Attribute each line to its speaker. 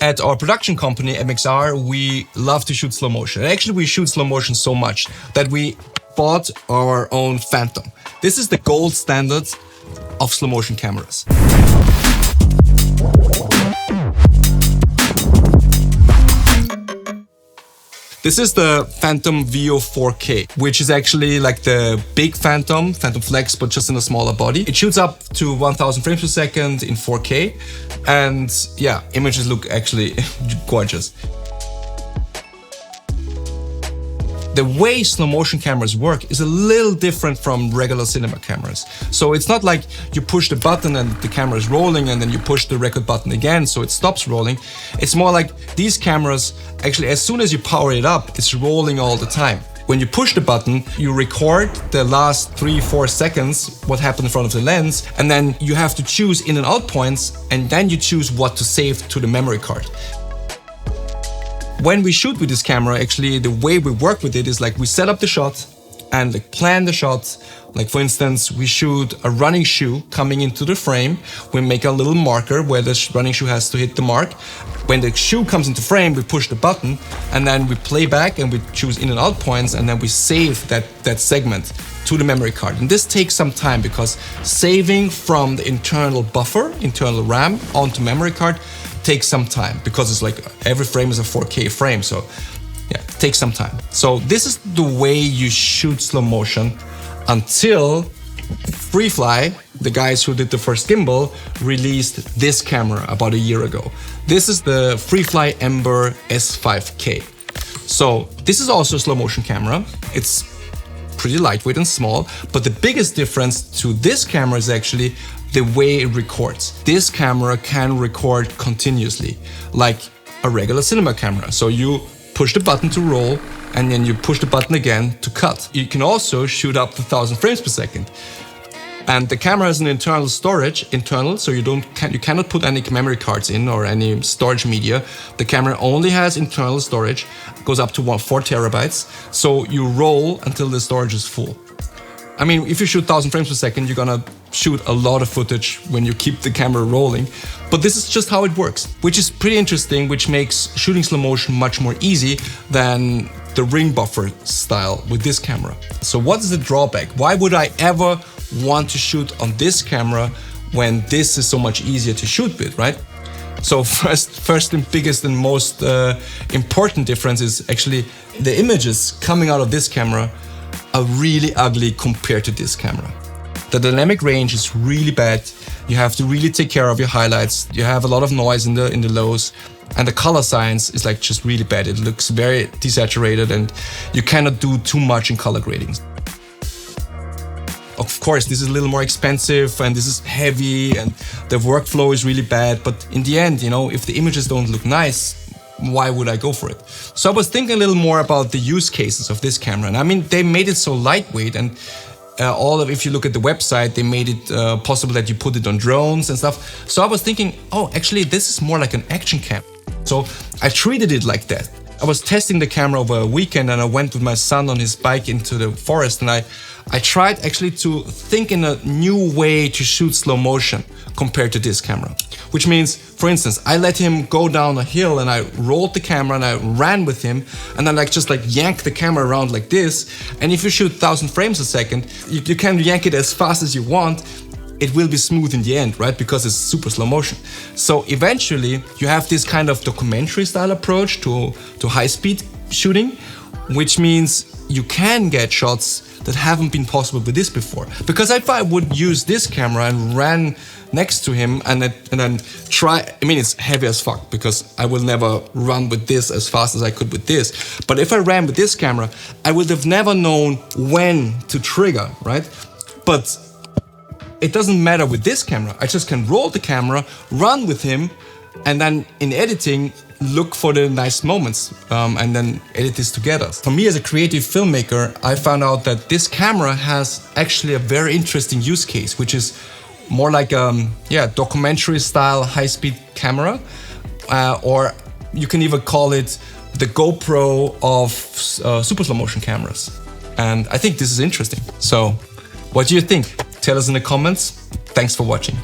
Speaker 1: At our production company, MXR, we love to shoot slow motion. And actually, we shoot slow motion so much that we bought our own Phantom. This is the gold standard of slow motion cameras. This is the Phantom VEO4K, which is actually like the big Phantom Flex, but just in a smaller body. It shoots up to 1000 frames per second in 4K. And yeah, images look actually gorgeous. The way slow motion cameras work is a little different from regular cinema cameras. So it's not like you push the button and the camera is rolling and then you push the record button again so it stops rolling. It's more like these cameras, actually as soon as you power it up, it's rolling all the time. When you push the button, you record the last 3-4 seconds, what happened in front of the lens, and then you have to choose in and out points, and then you choose what to save to the memory card. When we shoot with this camera, actually, the way we work with it is like we set up the shot and like plan the shot. Like for instance, we shoot a running shoe coming into the frame. We make a little marker where the running shoe has to hit the mark. When the shoe comes into frame, we push the button and then we play back and we choose in and out points and then we save that segment to the memory card. And this takes some time because saving from the internal buffer, internal RAM onto memory card takes some time because it's like every frame is a 4K frame. So yeah, it takes some time. So this is the way you shoot slow motion until Freefly, the guys who did the first gimbal, released this camera about a year ago. This is the Freefly Ember S5K. So this is also a slow motion camera. It's pretty lightweight and small, but the biggest difference to this camera is actually the way it records. This camera can record continuously, like a regular cinema camera. So you push the button to roll, and then you push the button again to cut. You can also shoot up to 1000 frames per second. And the camera has an internal storage, so you cannot put any memory cards in or any storage media. The camera only has internal storage, goes up to 4 terabytes. So you roll until the storage is full. I mean, if you shoot 1000 frames per second, you're gonna shoot a lot of footage when you keep the camera rolling. But this is just how it works, which is pretty interesting, which makes shooting slow motion much more easy than the ring buffer style with this camera. So what is the drawback? Why would I ever want to shoot on this camera when this is so much easier to shoot with, right? So first and biggest and most important difference is actually the images coming out of this camera are really ugly compared to this camera. The dynamic range is really bad. You have to really take care of your highlights. You have a lot of noise in the lows, and the color science is like just really bad. It looks very desaturated and you cannot do too much in color grading. Of course, this is a little more expensive and this is heavy and the workflow is really bad. But in the end, you know, if the images don't look nice, why would I go for it? So I was thinking a little more about the use cases of this camera. And I mean, they made it so lightweight, and if you look at the website, they made it possible that you put it on drones and stuff. So I was thinking, oh, actually, this is more like an action cam. So I treated it like that. I was testing the camera over a weekend and I went with my son on his bike into the forest, and I tried actually to think in a new way to shoot slow motion compared to this camera. Which means, for instance, I let him go down a hill and I rolled the camera and I ran with him and then just yank the camera around like this. And if you shoot 1000 frames a second, you can yank it as fast as you want. It will be smooth in the end, right? Because it's super slow motion. So eventually you have this kind of documentary style approach to high-speed shooting, which means you can get shots that haven't been possible with this before. Because if I would use this camera and ran next to him and then try, I mean, it's heavy as fuck because I will never run with this as fast as I could with this. But if I ran with this camera, I would have never known when to trigger, right? But it doesn't matter with this camera. I just can roll the camera, run with him, and then in editing, look for the nice moments and then edit this together. For me as a creative filmmaker, I found out that this camera has actually a very interesting use case, which is more like documentary style high-speed camera, or you can even call it the GoPro of super slow motion cameras. And I think this is interesting. So what do you think? Tell us in the comments. Thanks for watching.